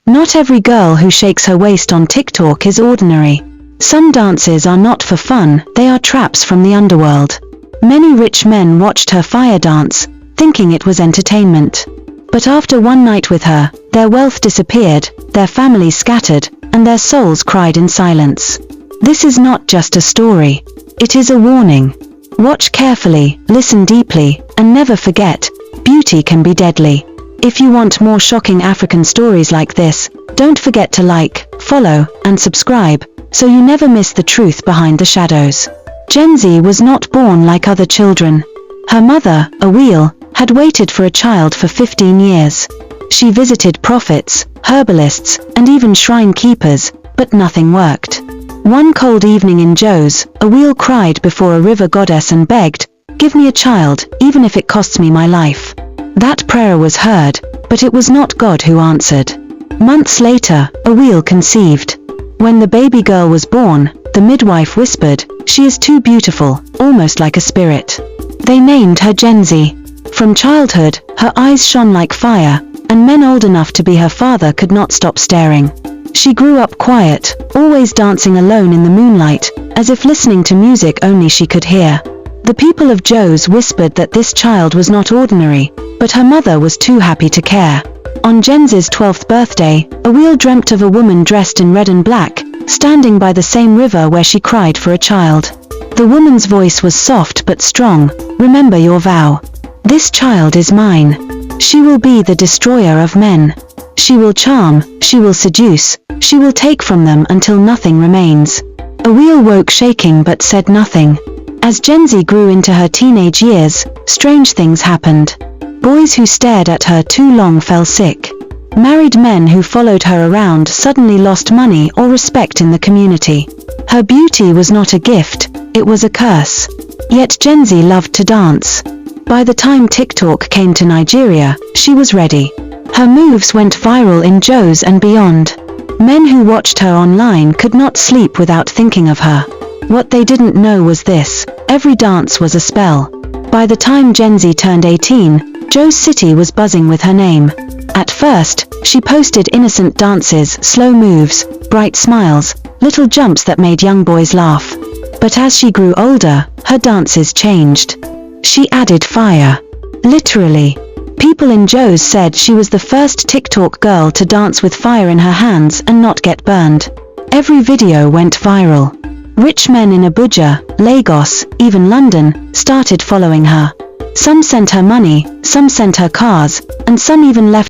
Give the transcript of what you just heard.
Not every girl who shakes her waist on TikTok is ordinary. Some dances are not for fun, they are traps from the underworld. Many rich men watched her fire dance, thinking it was entertainment. But after one night with her, their wealth disappeared, their families scattered, and their souls cried in silence. This is not just a story. It is a warning. Watch carefully, listen deeply, and never forget, beauty can be deadly. If you want more shocking African stories like this, don't forget to like, follow, and subscribe, so you never miss the truth behind the shadows. Jenzi was not born like other children. Her mother, Awil, had waited for a child for 15 years. She visited prophets, herbalists, and even shrine keepers, but nothing worked. One cold evening in Jos, Awil cried before a river goddess and begged, "Give me a child, even if it costs me my life." That prayer was heard, but it was not God who answered. Months later, Awil conceived. When the baby girl was born, the midwife whispered, "She is too beautiful, almost like a spirit." They named her Jenzi. From childhood, her eyes shone like fire, and men old enough to be her father could not stop staring. She grew up quiet, always dancing alone in the moonlight, as if listening to music only she could hear. The people of Jos whispered that this child was not ordinary, but her mother was too happy to care. On Jenzi's 12th birthday, Awil dreamt of a woman dressed in red and black, standing by the same river where she cried for a child. The woman's voice was soft but strong, "Remember your vow. This child is mine. She will be the destroyer of men. She will charm, she will seduce, she will take from them until nothing remains." Awil woke shaking but said nothing. As Jenzi grew into her teenage years, strange things happened. Boys who stared at her too long fell sick. Married men who followed her around suddenly lost money or respect in the community. Her beauty was not a gift, it was a curse. Yet Jenzi loved to dance. By the time TikTok came to Nigeria, she was ready. Her moves went viral in Jos and beyond. Men who watched her online could not sleep without thinking of her. What they didn't know was this: every dance was a spell. By the time Jenzi turned 18, Jos City was buzzing with her name. At first, she posted innocent dances, slow moves, bright smiles, little jumps that made young boys laugh. But as she grew older, her dances changed. She added fire. Literally. People in Jos said she was the first TikTok girl to dance with fire in her hands and not get burned. Every video went viral. Rich men in Abuja, Lagos, even London, started following her. Some sent her money, some sent her cars, and some even left